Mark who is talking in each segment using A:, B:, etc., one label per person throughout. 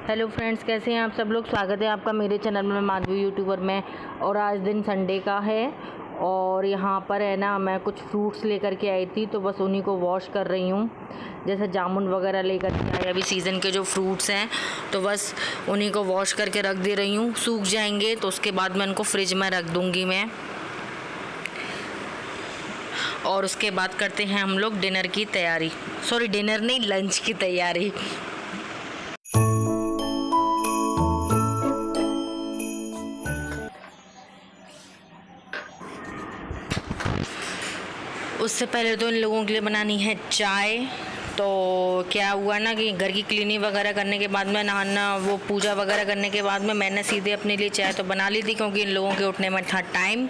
A: Hello friends, कैसे हैं आप सब लोग। स्वागत है आपका मेरे चैनल में, माधवी यूट्यूबर में। और आज दिन संडे का है और यहाँ पर है ना, मैं कुछ फ्रूट्स लेकर के आई थी तो बस उन्हीं को वॉश कर रही हूँ। जैसे जामुन वगैरह लेकर के आई, अभी सीज़न के जो फ्रूट्स हैं तो बस उन्हीं को वॉश करके रख दे रही हूँ। सूख जाएंगे तो उसके बाद मैं उनको फ्रिज में रख दूँगी मैं। और उसके बाद करते हैं हम लोग डिनर की तैयारी। सॉरी, डिनर नहीं, लंच की तैयारी। उससे पहले तो इन लोगों के लिए बनानी है चाय। तो क्या हुआ ना कि घर की क्लीनिंग वगैरह करने के बाद में, नहाना वो पूजा वगैरह करने के बाद में मैंने सीधे अपने लिए चाय तो बना ली थी, क्योंकि इन लोगों के उठने में था टाइम।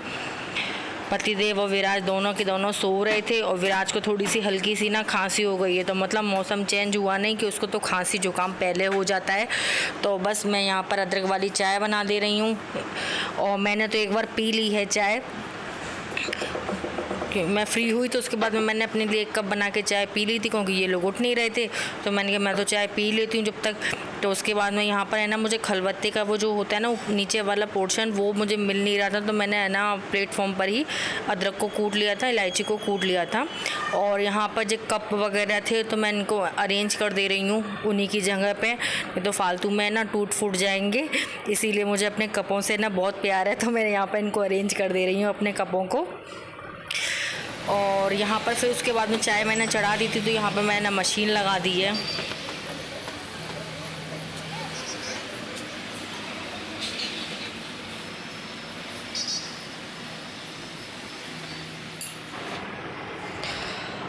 A: पतिदेव और विराज दोनों के दोनों सो रहे थे और विराज को थोड़ी सी हल्की सी ना खांसी हो गई है। तो मतलब मौसम चेंज हुआ नहीं कि उसको तो खांसी जुकाम पहले हो जाता है। तो बस मैं यहाँ पर अदरक वाली चाय बना दे रही हूँ। और मैंने तो एक बार पी ली है चाय, मैं फ्री हुई तो उसके बाद में मैंने अपने लिए एक कप बना के चाय पी ली थी, क्योंकि ये लोग उठ नहीं रहे थे। तो मैंने कहा मैं तो चाय पी लेती हूँ जब तक। तो उसके बाद में यहाँ पर है ना, मुझे खलबत्ते का वो जो होता है ना नीचे वाला पोर्शन, वो मुझे मिल नहीं रहा था। तो मैंने है ना प्लेटफॉर्म पर ही अदरक को कूट लिया था, इलायची को कूट लिया था। और यहाँ पर जो कप वगैरह थे तो मैं इनको अरेंज कर दे रही हूँ उन्हीं की जगह पे, नहीं तो फालतू में ना टूट फूट जाएंगे। इसीलिए मुझे अपने कपों से ना बहुत प्यार है, तो मैं यहाँ पर इनको अरेंज कर दे रही हूँ अपने कपों को। और यहाँ पर फिर उसके बाद में चाय मैंने चढ़ा दी थी, तो यहाँ पर मैंने मशीन लगा दी है।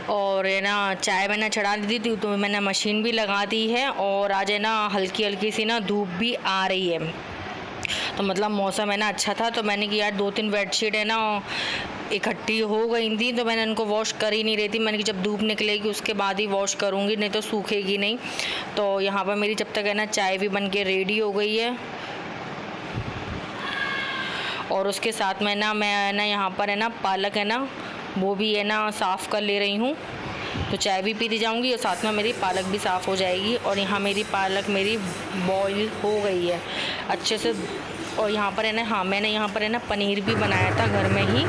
A: और है ना चाय मैंने चढ़ा दी थी तो मैंने मशीन भी लगा दी है। और आज है ना हल्की हल्की सी ना धूप भी आ रही है, तो मतलब मौसम है ना अच्छा था। तो मैंने कि यार 2-3 बेडशीट है ना इकट्ठी हो गई थी, तो मैंने उनको वॉश कर ही नहीं रही थी। मैंने कि जब धूप निकलेगी उसके बाद ही वॉश करूँगी, नहीं तो सूखेगी नहीं। तो यहाँ पर मेरी जब तक है ना चाय भी बन के रेडी हो गई है। और उसके साथ में ना मैं ना यहाँ पर है ना पालक है ना वो भी है ना साफ़ कर ले रही हूँ। तो चाय भी पीती जाऊँगी और साथ में मेरी पालक भी साफ़ हो जाएगी। और यहाँ मेरी पालक मेरी बॉईल हो गई है अच्छे से। और यहाँ पर है ना, हाँ, मैंने यहाँ पर है ना पनीर भी बनाया था घर में ही।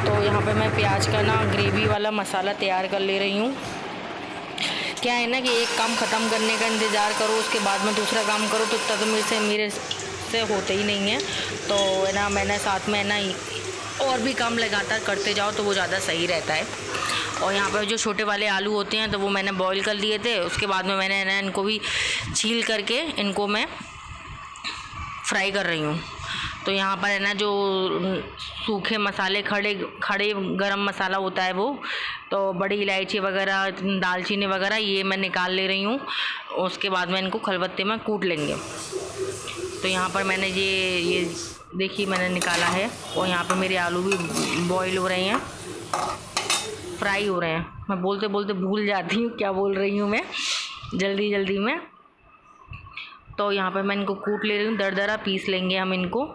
A: तो यहाँ पर मैं प्याज का ना ग्रेवी वाला मसाला तैयार कर ले रही हूँ। क्या है ना कि एक काम ख़त्म करने का इंतज़ार करो, उसके बाद में दूसरा काम करो, तो इतना तो मेरे से होते ही नहीं है। तो है ना मैंने साथ में है ना और भी काम लगातार करते जाओ तो वो ज़्यादा सही रहता है। और यहाँ पर जो छोटे वाले आलू होते हैं तो वो मैंने बॉईल कर लिए थे। उसके बाद में मैंने ना इनको भी छील करके इनको मैं फ्राई कर रही हूँ। तो यहाँ पर है ना जो सूखे मसाले, खड़े गरम मसाला होता है वो, तो बड़ी इलायची वगैरह, दालचीनी वगैरह, ये मैं निकाल ले रही हूँ। उसके बाद में इनको खलबत्ते में कूट लेंगे। तो यहाँ पर मैंने ये देखिए मैंने निकाला है। और यहाँ पर मेरे आलू भी बॉईल हो रहे हैं, फ्राई हो रहे हैं। मैं बोलते बोलते भूल जाती हूँ क्या बोल रही हूँ मैं, जल्दी में। तो यहाँ पर मैं इनको कूट ले रही हूँ, दरदरा पीस लेंगे हम इनको।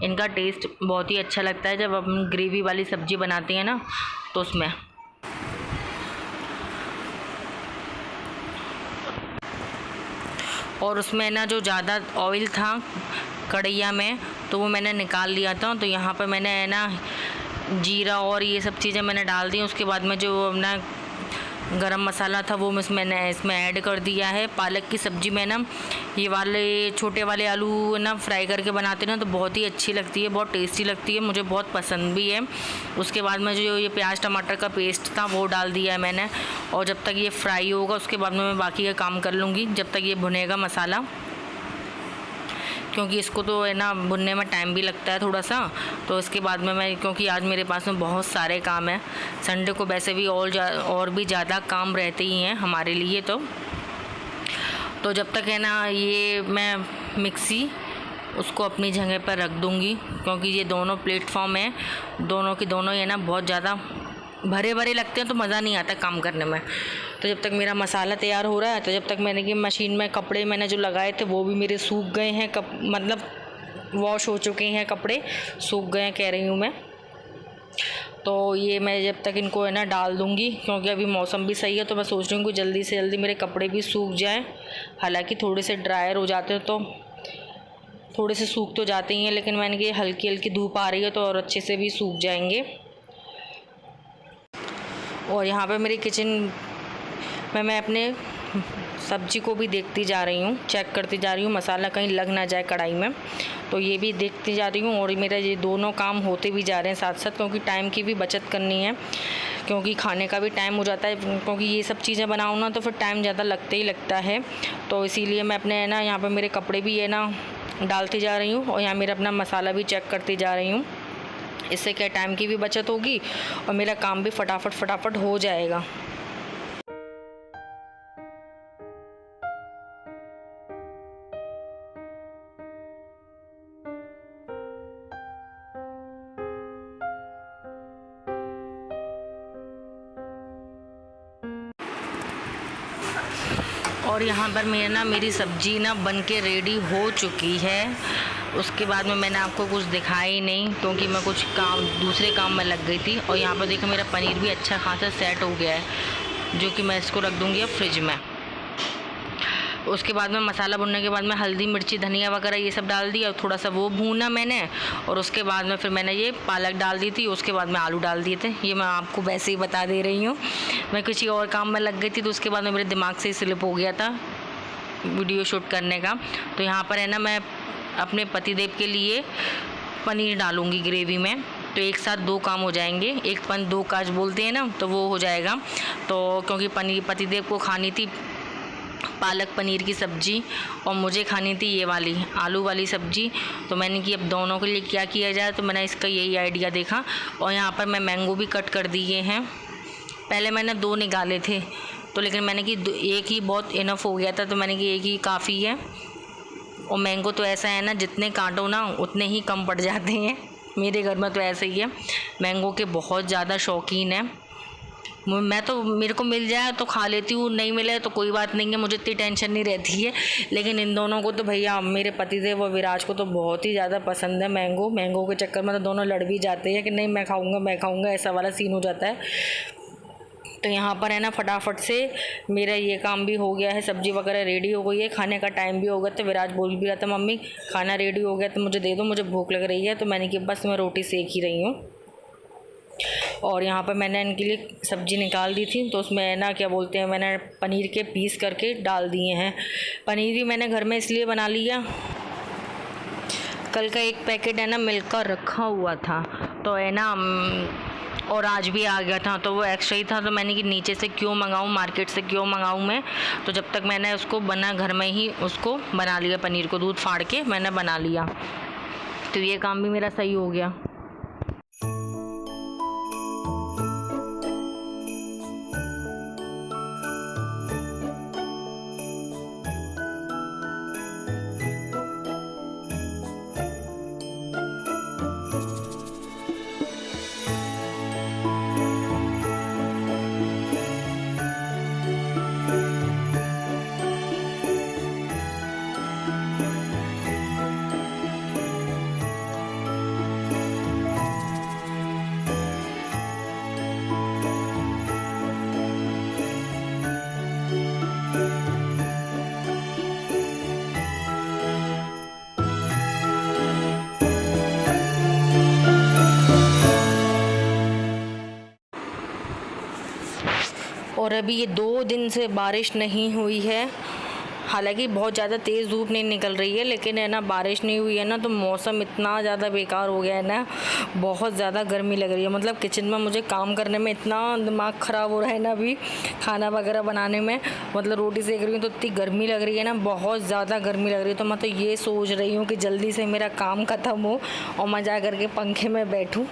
A: इनका टेस्ट बहुत ही अच्छा लगता है जब हम ग्रेवी वाली सब्ज़ी बनाते हैं ना, तो उसमें। और उसमें ना जो ज़्यादा ऑयल था कढ़ैया में तो वो मैंने निकाल लिया था। तो यहाँ पर मैंने है ना जीरा और ये सब चीज़ें मैंने डाल दी। उसके बाद में जो अपना गरम मसाला था वो मैंने इसमें ऐड कर दिया है। पालक की सब्ज़ी में ना ये वाले छोटे वाले आलू ना फ्राई करके बनाते हैं ना, तो बहुत ही अच्छी लगती है, बहुत टेस्टी लगती है, मुझे बहुत पसंद भी है। उसके बाद में जो ये प्याज टमाटर का पेस्ट था वो डाल दिया है मैंने। और जब तक ये फ्राई होगा उसके बाद में मैं बाकी का काम कर लूँगी, जब तक ये भुनेगा मसाला, क्योंकि इसको तो है ना भुनने में टाइम भी लगता है थोड़ा सा। तो इसके बाद में मैं, क्योंकि आज मेरे पास में बहुत सारे काम हैं, संडे को वैसे भी और भी ज़्यादा काम रहते ही हैं हमारे लिए। तो जब तक है ना ये मैं मिक्सी उसको अपनी जगह पर रख दूँगी, क्योंकि ये दोनों प्लेटफॉर्म हैं, दोनों की दोनों ही है ना बहुत ज़्यादा भरे भरे लगते हैं, तो मज़ा नहीं आता काम करने में। तो जब तक मेरा मसाला तैयार हो रहा है, तो जब तक मैंने कि मशीन में कपड़े मैंने जो लगाए थे वो भी मेरे सूख गए हैं, मतलब वॉश हो चुके हैं, कपड़े सूख गए हैं कह रही हूँ मैं। तो ये मैं जब तक इनको है ना डाल दूँगी, क्योंकि अभी मौसम भी सही है, तो मैं सोच रही हूँ कि जल्दी से जल्दी मेरे कपड़े भी सूख जाएँ। हालांकि थोड़े से ड्रायर हो जाते हैं तो थोड़े से सूख तो जाते ही हैं, लेकिन मैंने कि हल्की हल्की धूप आ रही है तो और अच्छे से भी सूख जाएंगे। और यहाँ पे मेरी किचन में मैं अपने सब्जी को भी देखती जा रही हूँ, चेक करती जा रही हूँ, मसाला कहीं लग ना जाए कढ़ाई में, तो ये भी देखती जा रही हूँ। और मेरा ये दोनों काम होते भी जा रहे हैं साथ साथ, क्योंकि टाइम की भी बचत करनी है, क्योंकि खाने का भी टाइम हो जाता है, क्योंकि ये सब चीज़ें बनाऊँ ना तो फिर टाइम ज़्यादा लगते ही लगता है। तो इसीलिए मैं अपने है ना यहाँ पर मेरे कपड़े भी है ना डालती जा रही हूँ और यहाँ मेरा अपना मसाला भी चेक करती जा रही हूँ। इससे क्या टाइम की भी बचत होगी और मेरा काम भी फटाफट हो जाएगा। और यहाँ पर मेरी सब्ज़ी ना बन के रेडी हो चुकी है। उसके बाद में मैंने आपको कुछ दिखाया ही नहीं, क्योंकि मैं कुछ दूसरे काम में लग गई थी। और यहाँ पर देखो मेरा पनीर भी अच्छा खासा सेट हो गया है, जो कि मैं इसको रख दूँगी अब फ्रिज में। उसके बाद में मसाला भुनने के बाद में हल्दी मिर्ची धनिया वगैरह ये सब डाल दिया, थोड़ा सा वो भूना मैंने, और उसके बाद में फिर मैंने ये पालक डाल दी थी। उसके बाद में आलू डाल दिए थे। ये मैं आपको वैसे ही बता दे रही हूँ, मैं किसी और काम में लग गई थी तो उसके बाद में मेरे दिमाग से ही स्लिप हो गया था वीडियो शूट करने का। तो यहाँ पर है ना मैं अपने पतिदेव के लिए पनीर डालूँगी ग्रेवी में, तो एक साथ दो काम हो जाएंगे, एक पन दो काज बोलते हैं ना, तो वो हो जाएगा। तो क्योंकि पतिदेव को खानी थी पालक पनीर की सब्ज़ी और मुझे खानी थी ये वाली आलू वाली सब्ज़ी, तो मैंने कि अब दोनों के लिए क्या किया जाए, तो मैंने इसका यही आइडिया देखा। और यहाँ पर मैं मैंगो भी कट कर दिए हैं। पहले मैंने 2 निकाले थे, तो लेकिन मैंने कि एक ही बहुत इनफ हो गया था, तो मैंने कि एक ही काफ़ी है। और मैंगो तो ऐसा है ना, जितने काटो ना उतने ही कम पड़ जाते हैं। मेरे घर में तो ऐसा ही है, मैंगो के बहुत ज़्यादा शौकीन है। मैं तो मेरे को मिल जाए तो खा लेती हूँ, नहीं मिले तो कोई बात नहीं है, मुझे इतनी टेंशन नहीं रहती है। लेकिन इन दोनों को तो भैया, मेरे पतिदेव और विराज को तो बहुत ही ज़्यादा पसंद है मैंगो के चक्कर में तो दोनों लड़ भी जाते हैं कि नहीं मैं खाऊँगा, ऐसा वाला सीन हो जाता है। तो यहाँ पर है ना फटाफट से मेरा ये काम भी हो गया है, सब्ज़ी वगैरह रेडी हो गई है, खाने का टाइम भी हो गया। तो विराज बोल भी रहा था मम्मी खाना रेडी हो गया तो मुझे दे दो, मुझे भूख लग रही है। तो मैंने कि बस मैं रोटी सेक ही रही हूँ। और यहाँ पर मैंने इनके लिए सब्ज़ी निकाल दी थी, तो उसमें ना क्या बोलते हैं, मैंने पनीर के पीस करके डाल दिए हैं। पनीर भी मैंने घर में इसलिए बना लिया, कल का एक पैकेट है ना मिल्क का रखा हुआ था, तो है ना और आज भी आ गया था, तो वो एक्स्ट्रा ही था। तो मैंने कि नीचे से क्यों मंगाऊँ, मार्केट से क्यों मंगाऊँ मैं। तो जब तक मैंने उसको घर में ही उसको बना लिया, पनीर को दूध फाड़ के मैंने बना लिया, तो ये काम भी मेरा सही हो गया। और अभी ये 2 दिन से बारिश नहीं हुई है, हालांकि बहुत ज़्यादा तेज़ धूप नहीं निकल रही है, लेकिन है ना बारिश नहीं हुई है ना, तो मौसम इतना ज़्यादा बेकार हो गया है ना, बहुत ज़्यादा गर्मी लग रही है। मतलब किचन में मुझे काम करने में इतना दिमाग ख़राब हो रहा है ना, अभी खाना वगैरह बनाने में, मतलब रोटी सेक रही हूँ तो इतनी गर्मी लग रही है ना, बहुत ज़्यादा गर्मी लग रही है। तो मैं तो ये सोच रही हूँ कि जल्दी से मेरा काम ख़त्म हो और मैं जा करके पंखे में बैठूँ,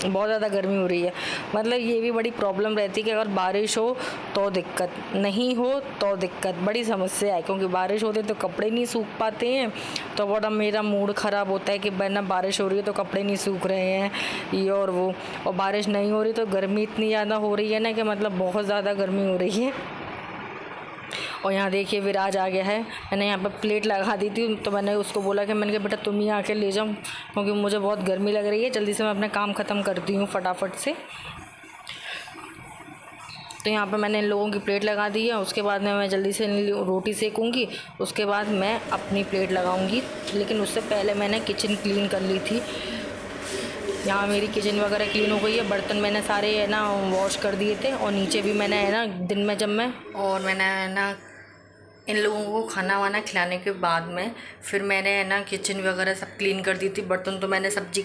A: बहुत ज़्यादा गर्मी हो रही है। मतलब ये भी बड़ी प्रॉब्लम रहती है कि अगर बारिश हो तो दिक्कत, नहीं हो तो दिक्कत, बड़ी समस्या है। क्योंकि बारिश होती है तो कपड़े नहीं सूख पाते हैं, तो बड़ा मेरा मूड ख़राब होता है कि ना बारिश हो रही है तो कपड़े नहीं सूख रहे हैं, ये और वो। और बारिश नहीं हो रही तो गर्मी इतनी ज़्यादा हो रही है ना कि मतलब बहुत ज़्यादा गर्मी हो रही है। और यहाँ देखिए विराज आ गया है। मैंने यहाँ पर प्लेट लगा दी थी, तो मैंने उसको बोला कि मैंने कहा बेटा तुम ही आके ले जाओ, क्योंकि मुझे बहुत गर्मी लग रही है। जल्दी से मैं अपना काम ख़त्म करती हूँ फटाफट से। तो यहाँ पर मैंने इन लोगों की प्लेट लगा दी है। उसके बाद में मैं जल्दी से रोटी सेकूँगी, उसके बाद मैं अपनी प्लेट लगाऊँगी। लेकिन उससे पहले मैंने किचन क्लीन कर ली थी। यहाँ मेरी किचन वगैरह क्लीन हो गई है। बर्तन मैंने सारे है ना वॉश कर दिए थे, और नीचे भी मैंने है ना दिन में जब मैंने है ना इन लोगों को खाना वाना खिलाने के बाद में फिर मैंने है ना किचन वगैरह सब क्लीन कर दी थी। बर्तन तो मैंने सब्जी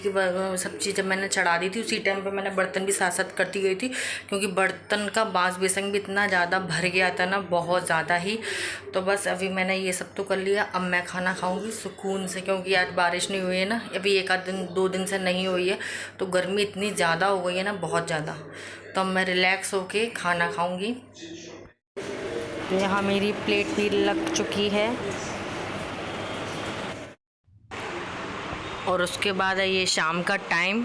A: जब मैंने चढ़ा दी थी उसी टाइम पे मैंने बर्तन भी साथ साथ करती गई थी, क्योंकि बर्तन का बांस बेसन भी इतना ज़्यादा भर गया था ना, बहुत ज़्यादा ही। तो बस अभी मैंने ये सब तो कर लिया। अब मैं खाना खाऊँगी सुकून से, क्योंकि आज बारिश नहीं हुई है ना, अभी एक आध दिन 2 दिन से नहीं हुई है, तो गर्मी इतनी ज़्यादा हो गई है ना, बहुत ज़्यादा। तो अब मैं रिलैक्स होके खाना खाऊँगी। तो यहाँ मेरी प्लेट भी लग चुकी है, और उसके बाद है ये शाम का टाइम,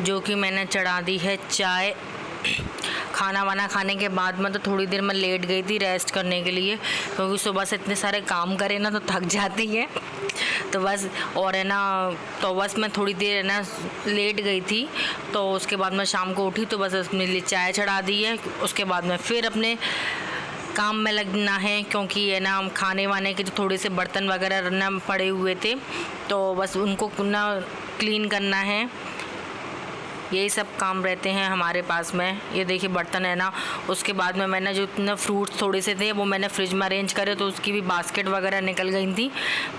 A: जो कि मैंने चढ़ा दी है चाय। खाना वाना खाने के बाद में तो थोड़ी देर मैं लेट गई थी रेस्ट करने के लिए, क्योंकि सुबह से इतने सारे काम करे ना तो थक जाती है। तो बस और है ना, तो बस मैं थोड़ी देर है ना लेट गई थी। तो उसके बाद मैं शाम को उठी तो बस अपने लिए चाय चढ़ा दी है। उसके बाद में फिर अपने काम में लगना है, क्योंकि है ना खाने वाने के जो थोड़े से बर्तन वगैरह ना पड़े हुए थे, तो बस उनको ना क्लीन करना है। यही सब काम रहते हैं हमारे पास में। ये देखिए बर्तन है ना। उसके बाद में मैंने जो इतने फ्रूट्स थोड़े से थे वो मैंने फ्रिज में अरेंज करे, तो उसकी भी बास्केट वगैरह निकल गई थी।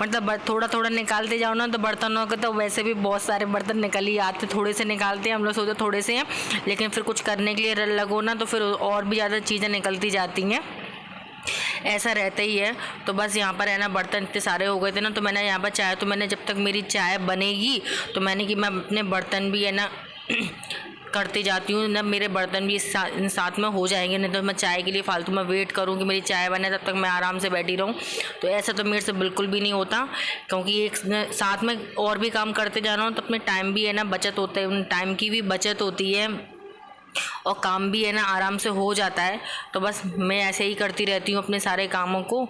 A: मतलब थोड़ा थोड़ा निकालते जाओ ना तो बर्तनों के तो वैसे भी बहुत सारे बर्तन निकल ही आते। थोड़े से निकालते हैं हम लोग, सोचते थोड़े से हैं, लेकिन फिर कुछ करने के लिए लगो ना तो फिर और भी ज़्यादा चीज़ें निकलती जाती हैं। ऐसा रहता ही है। तो बस यहाँ पर है ना बर्तन इतने सारे हो गए थे ना, तो मैंने यहाँ पर चाय, तो मैंने जब तक मेरी चाय बनेगी तो मैंने कि मैं अपने बर्तन भी है ना करती जाती हूँ ना, मेरे बर्तन भी साथ में हो जाएंगे। नहीं तो मैं चाय के लिए फालतू में वेट करूँ कि मेरी चाय बने, तब तक मैं आराम से बैठी रहूँ। तो ऐसा तो मेरे से बिल्कुल भी नहीं होता, क्योंकि एक साथ में और भी काम करते जाना हो तो अपने टाइम भी है ना बचत होता है, टाइम की भी बचत होती है, और काम भी है ना आराम से हो जाता है। तो बस मैं ऐसे ही करती रहती हूँ अपने सारे कामों को।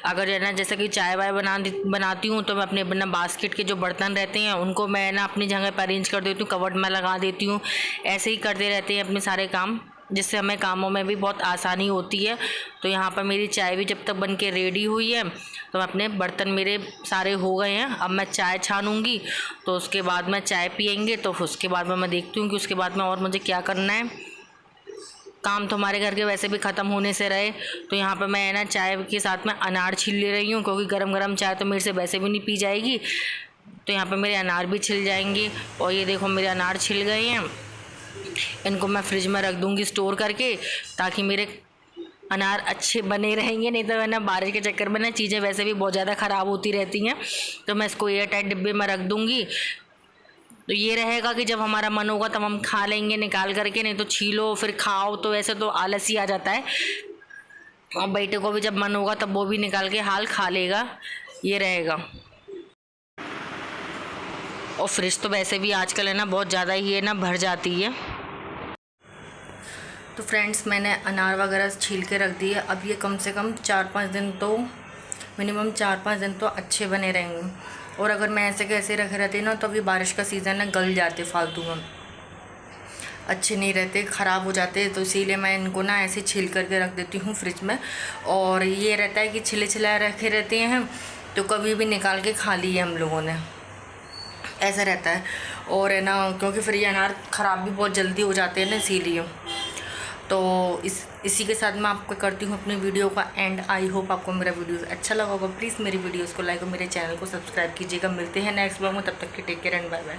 A: अगर है ना जैसे कि चाय वाय बनाती हूँ तो मैं अपने बिना बास्केट के जो बर्तन रहते हैं उनको मैं ना अपनी जगह पर अरेंज कर देती हूँ, कवर्ड में लगा देती हूँ। ऐसे ही करते रहते हैं अपने सारे काम, जिससे हमें कामों में भी बहुत आसानी होती है। तो यहाँ पर मेरी चाय भी जब तक बन के रेडी हुई है तो अपने बर्तन मेरे सारे हो गए हैं। अब मैं चाय छानूँगी, तो उसके बाद में चाय पियेंगे, तो उसके बाद में मैं देखती हूँ कि उसके बाद में और मुझे क्या करना है। काम तो हमारे घर के वैसे भी ख़त्म होने से रहे। तो यहाँ पर मैं ना चाय के साथ में अनार छील ले रही हूँ, क्योंकि गरम गरम चाय तो मेरे से वैसे भी नहीं पी जाएगी। तो यहाँ पर मेरे अनार भी छिल जाएंगे, और ये देखो मेरे अनार छिल गए हैं। इनको मैं फ्रिज में रख दूँगी स्टोर करके, ताकि मेरे अनार अच्छे बने रहेंगे। नहीं तो है ना बारिश के चक्कर में ना चीज़ें वैसे भी बहुत ज़्यादा ख़राब होती रहती हैं। तो मैं इसको एयर टाइट डिब्बे में रख दूँगी। तो ये रहेगा कि जब हमारा मन होगा तब हम खा लेंगे निकाल करके, नहीं तो छीलो फिर खाओ तो ऐसे तो आलस ही आ जाता है। और बेटे को भी जब मन होगा तब वो भी निकाल के हाल खा लेगा, ये रहेगा। और फ्रिज तो वैसे भी आजकल है ना बहुत ज़्यादा ही है ना भर जाती है। तो फ्रेंड्स मैंने अनार वगैरह छील के रख दिए। अब ये कम से कम 4-5 दिन तो मिनिमम 4-5 दिन तो अच्छे बने रहेंगे। और अगर मैं ऐसे कैसे रखे रहती ना तो अभी बारिश का सीज़न है, गल जाते फालतू में, अच्छे नहीं रहते, ख़राब हो जाते। तो इसीलिए मैं इनको ना ऐसे छील करके रख देती हूँ फ्रिज में। और ये रहता है कि छिले छिलाए रखे रहते हैं तो कभी भी निकाल के खा लिए हम लोगों ने, ऐसा रहता है। और है ना क्योंकि फिर ये अनार ख़राब भी बहुत जल्दी हो जाते हैं ना, इसीलिए। तो इसी के साथ मैं आपको करती हूँ अपनी वीडियो का एंड। आई होप आपको मेरा वीडियो अच्छा लगा होगा। प्लीज़ मेरी वीडियोस को लाइक और मेरे चैनल को सब्सक्राइब कीजिएगा। मिलते हैं नेक्स्ट ब्लॉग में, तब तक के take care and bye bye.